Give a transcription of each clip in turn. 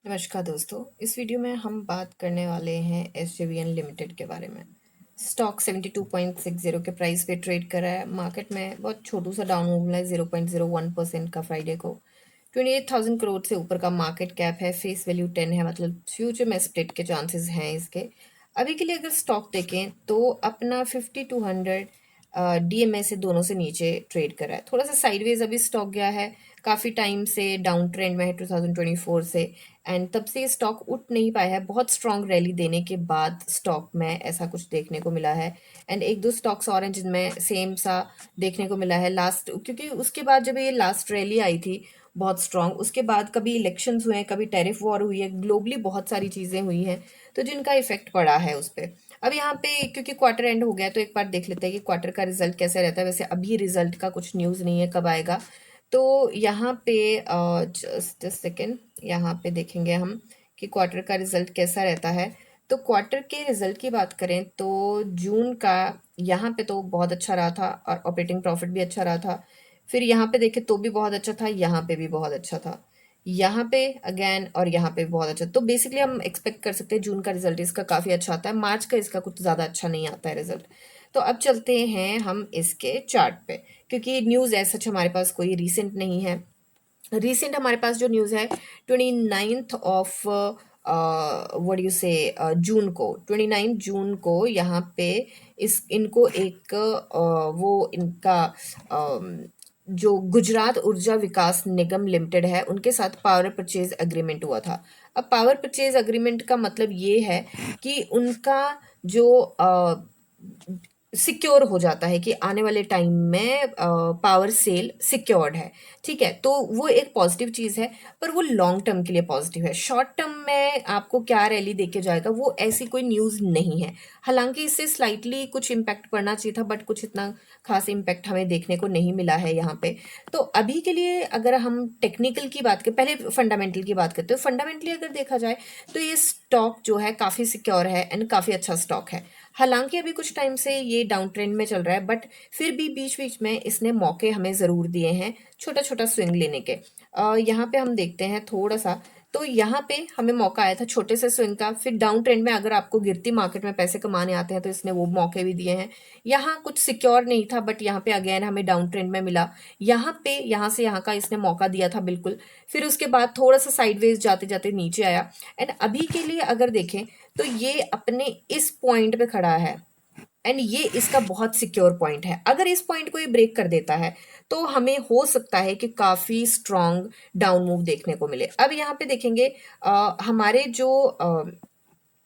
नमस्कार दोस्तों, इस वीडियो में हम बात करने वाले हैं SJVN लिमिटेड के बारे में। स्टॉक 72.60 के प्राइस पे ट्रेड कर रहा है। मार्केट में बहुत छोटू सा डाउन मूव है 0.01% का फ्राइडे को। 28,000 करोड़ से ऊपर का मार्केट कैप है। फेस वैल्यू 10 है, मतलब फ्यूचर में स्प्लिट के चांसेस हैं इसके। अभी के लिए अगर स्टॉक देखें तो अपना 5200 DMA से दोनों से नीचे ट्रेड कर रहा है। थोड़ा सा साइडवेज अभी स्टॉक गया है, काफ़ी टाइम से डाउन ट्रेंड में है 2024 से, एंड तब से स्टॉक उठ नहीं पाया है। बहुत स्ट्रॉन्ग रैली देने के बाद स्टॉक में ऐसा कुछ देखने को मिला है। एंड एक दो स्टॉक्स और हैं जिनमें सेम सा देखने को मिला है लास्ट, क्योंकि उसके बाद जब ये लास्ट रैली आई थी बहुत स्ट्रॉन्ग, उसके बाद कभी इलेक्शंस हुए हैं, कभी टैरिफ वॉर हुई है, ग्लोबली बहुत सारी चीज़ें हुई हैं, तो जिनका इफेक्ट पड़ा है उस पर। अब यहाँ पे क्योंकि क्वार्टर एंड हो गया तो एक बार देख लेते हैं कि क्वार्टर का रिजल्ट कैसे रहता है। वैसे अभी रिजल्ट का कुछ न्यूज़ नहीं है कब आएगा, तो यहाँ पे जस्ट सेकेंड, यहाँ पे देखेंगे हम कि क्वार्टर का रिजल्ट कैसा रहता है। तो क्वार्टर के रिजल्ट की बात करें तो जून का यहाँ पे तो बहुत अच्छा रहा था और ऑपरेटिंग प्रॉफिट भी अच्छा रहा था। फिर यहाँ पे देखें तो भी बहुत अच्छा था, यहाँ पे भी बहुत अच्छा था, यहाँ पे अगेन और यहाँ पे बहुत अच्छा। तो बेसिकली हम एक्सपेक्ट कर सकते हैं जून का रिजल्ट इसका काफ़ी अच्छा आता है। मार्च का इसका कुछ ज़्यादा अच्छा नहीं आता है रिजल्ट। तो अब चलते हैं हम इसके चार्ट पे, क्योंकि न्यूज़ ऐसा सच हमारे पास कोई रीसेंट नहीं है। रीसेंट हमारे पास जो न्यूज़ है 29th ऑफ व्हाट यू से जून को, 29 जून को यहाँ पे इस इनको एक वो इनका जो गुजरात ऊर्जा विकास निगम लिमिटेड है उनके साथ पावर परचेज एग्रीमेंट हुआ था। अब पावर परचेज एग्रीमेंट का मतलब ये है कि उनका जो सिक्योर हो जाता है कि आने वाले टाइम में पावर सेल सिक्योर्ड है। ठीक है, तो वो एक पॉजिटिव चीज़ है, पर वो लॉन्ग टर्म के लिए पॉजिटिव है। शॉर्ट टर्म में आपको क्या रैली देके जाएगा वो ऐसी कोई न्यूज़ नहीं है। हालांकि इससे स्लाइटली कुछ इम्पैक्ट पड़ना चाहिए था, बट कुछ इतना खास इम्पैक्ट हमें देखने को नहीं मिला है यहाँ पे। तो अभी के लिए अगर हम टेक्निकल की बात करें, पहले फंडामेंटल की बात करते हैं। फंडामेंटली अगर देखा जाए तो ये स्टॉक जो है काफ़ी सिक्योर है एंड काफ़ी अच्छा स्टॉक है। हालांकि अभी कुछ टाइम से ये डाउन ट्रेंड में चल रहा है, बट फिर भी बीच बीच में इसने मौके हमें ज़रूर दिए हैं छोटा छोटा स्विंग लेने के। यहाँ पे हम देखते हैं थोड़ा सा, तो यहाँ पे हमें मौका आया था छोटे से स्विंग का। फिर डाउन ट्रेंड में अगर आपको गिरती मार्केट में पैसे कमाने आते हैं तो इसने वो मौके भी दिए हैं। यहाँ कुछ सिक्योर नहीं था, बट यहाँ पे अगेन हमें डाउन ट्रेंड में मिला। यहाँ पे यहाँ से यहाँ का इसने मौका दिया था बिल्कुल। फिर उसके बाद थोड़ा सा साइडवेज जाते जाते नीचे आया। एंड अभी के लिए अगर देखें तो ये अपने इस पॉइंट पे खड़ा है एंड ये इसका बहुत सिक्योर पॉइंट है। अगर इस पॉइंट को ये ब्रेक कर देता है तो हमें हो सकता है कि काफ़ी स्ट्रॉन्ग डाउन मूव देखने को मिले। अब यहाँ पे देखेंगे हमारे जो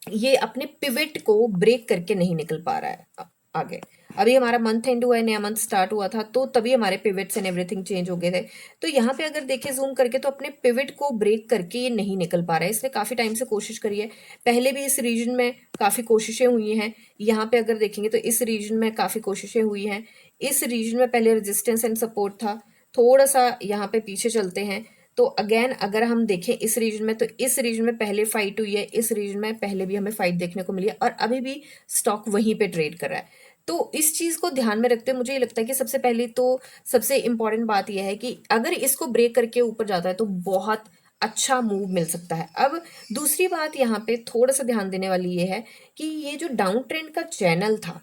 ये अपने पिवट को ब्रेक करके नहीं निकल पा रहा है आगे। अभी हमारा मंथ एंड हुआ है, नया मंथ स्टार्ट हुआ था, तो तभी हमारे पिवट्स एंड एवरीथिंग चेंज हो गए थे। तो यहाँ पे अगर देखें जूम करके तो अपने पिवट को ब्रेक करके ये नहीं निकल पा रहा है। इसने काफ़ी टाइम से कोशिश करी है, पहले भी इस रीजन में काफ़ी कोशिशें हुई हैं। यहाँ पे अगर देखेंगे तो इस रीजन में काफ़ी कोशिशें हुई हैं। इस रीजन में पहले रेजिस्टेंस एंड सपोर्ट था। थोड़ा सा यहाँ पे पीछे चलते हैं तो अगेन अगर हम देखें इस रीजन में, तो इस रीजन में पहले फाइट हुई है, इस रीजन में पहले भी हमें फाइट देखने को मिली है, और अभी भी स्टॉक वहीं पे ट्रेड कर रहा है। तो इस चीज़ को ध्यान में रखते हुए मुझे ये लगता है कि सबसे पहले तो सबसे इंपॉर्टेंट बात यह है कि अगर इसको ब्रेक करके ऊपर जाता है तो बहुत अच्छा मूव मिल सकता है। अब दूसरी बात यहाँ पे थोड़ा सा ध्यान देने वाली ये है कि ये जो डाउन ट्रेंड का चैनल था,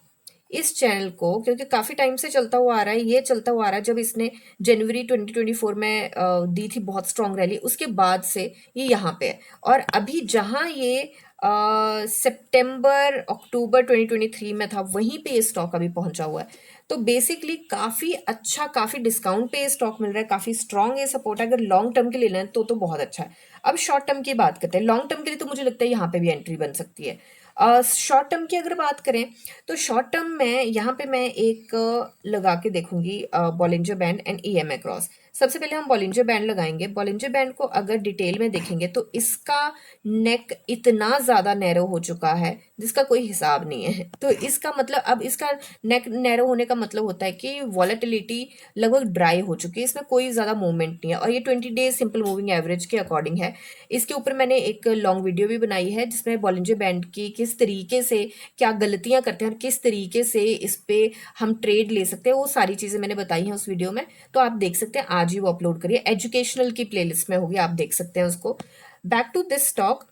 इस चैनल को क्योंकि काफ़ी टाइम से चलता हुआ आ रहा है, ये चलता हुआ आ रहा है। जब इसने जनवरी 2024 में दी थी बहुत स्ट्रॉन्ग रैली, उसके बाद से ये यहाँ पे है। और अभी जहाँ ये सितंबर अक्टूबर 2023 में था वहीं पे ये स्टॉक अभी पहुंचा हुआ है। तो बेसिकली काफ़ी अच्छा, काफ़ी डिस्काउंट पे ये स्टॉक मिल रहा है, काफ़ी स्ट्रॉन्ग ये सपोर्ट है। अगर लॉन्ग टर्म के लिए लेना है तो बहुत अच्छा है। अब शॉर्ट टर्म की बात करते हैं। लॉन्ग टर्म के लिए तो मुझे लगता है यहाँ पे भी एंट्री बन सकती है। शॉर्ट टर्म की अगर बात करें तो शॉर्ट टर्म में यहाँ पे मैं एक लगा के देखूंगी Bollinger band and EMA cross. सबसे पहले हम बॉलिंजर बैंड लगाएंगे। बॉलिंजर बैंड को अगर डिटेल में देखेंगे तो इसका नेक इतना ज़्यादा नैरो हो चुका है जिसका कोई हिसाब नहीं है। तो इसका मतलब, अब इसका नेक नैरो होने का मतलब होता है कि वॉलेटिलिटी लगभग ड्राई हो चुकी है, इसमें कोई ज़्यादा मूवमेंट नहीं है, और ये 20 डेज सिंपल मूविंग एवरेज के अकॉर्डिंग है। इसके ऊपर मैंने एक लॉन्ग वीडियो भी बनाई है जिसमें बॉलिंजर बैंड की किस तरीके से, क्या गलतियां करते हैं और किस तरीके से इस पे हम ट्रेड ले सकते हैं, वो सारी चीज़ें मैंने बताई हैं उस वीडियो में। तो आप देख सकते हैं, आज ही वो अपलोड करिए, एजुकेशनल की प्लेलिस्ट में होगी, आप देख सकते हैं उसको। Back to this stock.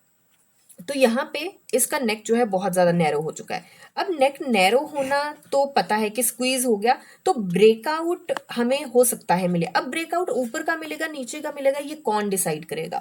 तो यहाँ पे इसका नेक जो है बहुत ज़्यादा नैरो हो चुका है। अब नेक नैरो होना तो पता है कि स्क्वीज हो गया, तो ब्रेकआउट हमें हो सकता है मिले। अब ब्रेकआउट ऊपर का मिलेगा नीचे का मिलेगा, ये कौन डिसाइड करेगा?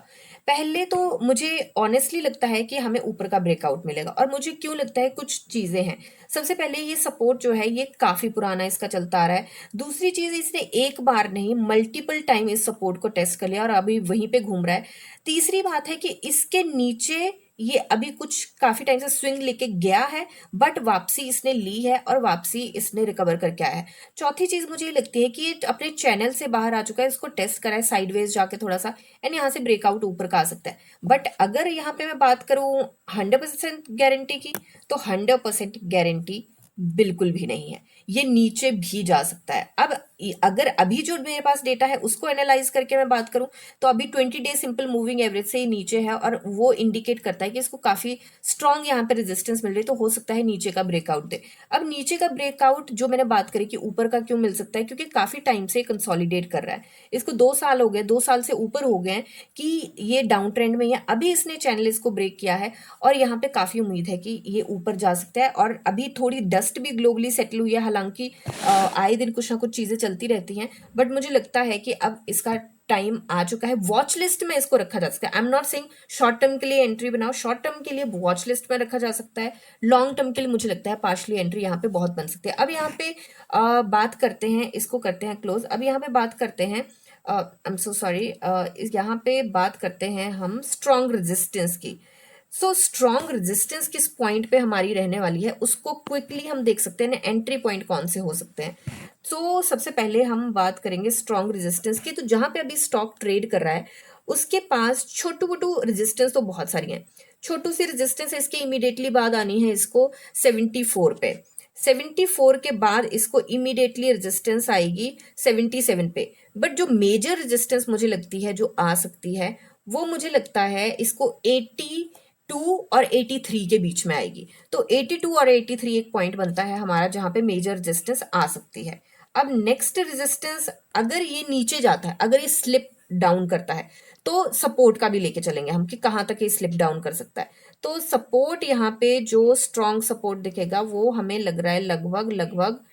पहले तो मुझे ऑनेस्टली लगता है कि हमें ऊपर का ब्रेकआउट मिलेगा, और मुझे क्यों लगता है, कुछ चीज़ें हैं। सबसे पहले ये सपोर्ट जो है ये काफ़ी पुराना इसका चलता आ रहा है। दूसरी चीज़, इसने एक बार नहीं मल्टीपल टाइम इस सपोर्ट को टेस्ट कर लिया और अभी वहीं पे घूम रहा है। तीसरी बात है कि इसके नीचे ये अभी कुछ काफी टाइम से स्विंग लेके गया है, बट वापसी इसने ली है और वापसी इसने रिकवर करके आया है। चौथी चीज मुझे ये लगती है कि ये अपने चैनल से बाहर आ चुका है, इसको टेस्ट करा है साइडवेज जाके थोड़ा सा, एंड यहाँ से ब्रेकआउट ऊपर का आ सकता है। बट अगर यहाँ पे मैं बात करूं 100% गारंटी की, तो 100% गारंटी बिल्कुल भी नहीं है, ये नीचे भी जा सकता है। अब अगर अभी जो मेरे पास डेटा है उसको एनालाइज करके मैं बात करूं, तो अभी 20 डे सिंपल मूविंग एवरेज से ही नीचे है, और वो इंडिकेट करता है कि इसको काफी स्ट्रांग यहाँ पे रेजिस्टेंस मिल रही है, तो हो सकता है नीचे का ब्रेकआउट दे। अब नीचे का ब्रेकआउट जो मैंने बात करी कि ऊपर का क्यों मिल सकता है, क्योंकि काफी टाइम से कंसोलिडेट कर रहा है, इसको 2 साल हो गए, 2 साल से ऊपर हो गए हैं कि ये डाउन ट्रेंड में है। अभी इसने चैनल इसको ब्रेक किया है, और यहाँ पे काफी उम्मीद है कि ये ऊपर जा सकता है। और अभी थोड़ी डस्ट भी ग्लोबली सेटल हुई है, हालांकि आए दिन कुछ ना कुछ चीजें चलती रहती हैं, बट मुझे लगता है कि अब इसका टाइम आ चुका है। वॉच लिस्ट में इसको रखा जा सकता है। I am not saying short term के लिए एंट्री बनाओ, शॉर्ट टर्म के लिए वॉच लिस्ट में रखा जा सकता है। लॉन्ग टर्म के लिए मुझे लगता है पार्शली एंट्री यहाँ पे बहुत बन सकती है। अब यहाँ पे बात करते हैं, इसको करते हैं क्लोज। अब यहाँ पे बात करते हैं, आई एम सो सॉरी, यहाँ पे बात करते हैं हम स्ट्रॉन्ग रेजिस्टेंस की। सो स्ट्रॉन्ग रेजिस्टेंस किस पॉइंट पे हमारी रहने वाली है उसको क्विकली हम देख सकते हैं ना, एंट्री पॉइंट कौन से हो सकते हैं। तो सबसे पहले हम बात करेंगे स्ट्रॉन्ग रेजिस्टेंस की। तो जहां पे अभी स्टॉक ट्रेड कर रहा है उसके पास छोटू मोटू रेजिस्टेंस तो बहुत सारी हैं। छोटू सी रेजिस्टेंस है, इसके इमीडिएटली बाद आनी है इसको 74 पे। 74 के बाद इसको इमीडिएटली रेजिस्टेंस आएगी 77 पे। बट जो मेजर रेजिस्टेंस मुझे लगती है जो आ सकती है, वो मुझे लगता है इसको 82 और 83 के बीच में आएगी। तो 82 और 83 एक पॉइंट बनता है हमारा जहां पे मेजर रेजिस्टेंस आ सकती है। अब नेक्स्ट रेजिस्टेंस, अगर ये नीचे जाता है, अगर ये स्लिप डाउन करता है, तो सपोर्ट का भी लेके चलेंगे हम कि कहाँ तक ये स्लिप डाउन कर सकता है। तो सपोर्ट यहाँ पे जो स्ट्रॉन्ग सपोर्ट दिखेगा वो हमें लग रहा है लगभग लगभग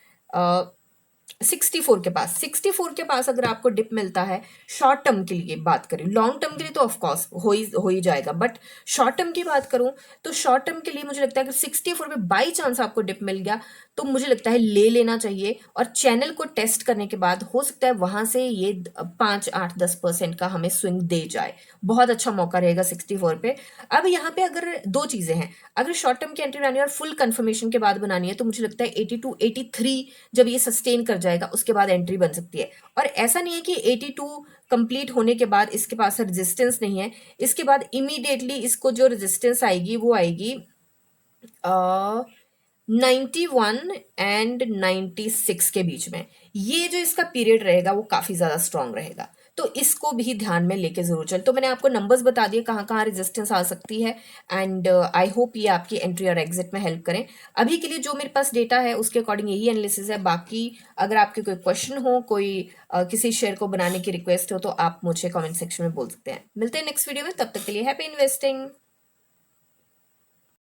64 के पास। 64 के पास अगर आपको डिप मिलता है, शॉर्ट टर्म के लिए बात करें, लॉन्ग टर्म के लिए तो ऑफकोर्स हो ही जाएगा, बट शॉर्ट टर्म की बात करूं तो शॉर्ट टर्म के लिए मुझे लगता है अगर 64 पे बाई चांस आपको डिप मिल गया, तो मुझे लगता है ले लेना चाहिए। और चैनल को टेस्ट करने के बाद हो सकता है वहां से ये 5, 8, 10% का हमें स्विंग दे जाए, बहुत अच्छा मौका रहेगा 64 पे। अब यहाँ पे अगर दो चीजें हैं, अगर शॉर्ट टर्म की एंट्री बनानी है और फुल कंफर्मेशन के बाद बनानी है, तो मुझे लगता है 82, 83 जब ये सस्टेन कर जाएगा उसके बाद एंट्री बन सकती है। और ऐसा नहीं है कि 82 कंप्लीट होने के बाद इसके पास रेजिस्टेंस नहीं है, इसके बाद इमीडिएटली इसको जो रेजिस्टेंस आएगी वो आएगी 91 एंड 96 के बीच में। ये जो इसका पीरियड रहेगा वो काफी ज्यादा स्ट्रांग रहेगा, तो इसको भी ध्यान में लेके जरूर चल। तो मैंने आपको नंबर्स बता दिए कहाँ कहाँ रेजिस्टेंस आ सकती है, एंड आई होप ये आपकी एंट्री और एग्जिट में हेल्प करें। अभी के लिए जो मेरे पास डेटा है उसके अकॉर्डिंग यही एनालिसिस है। बाकी अगर आपके कोई क्वेश्चन हो, कोई किसी शेयर को बनाने की रिक्वेस्ट हो, तो आप मुझे कमेंट सेक्शन में बोल सकते हैं। मिलते हैं नेक्स्ट वीडियो में, तब तक के लिए हैप्पी इन्वेस्टिंग।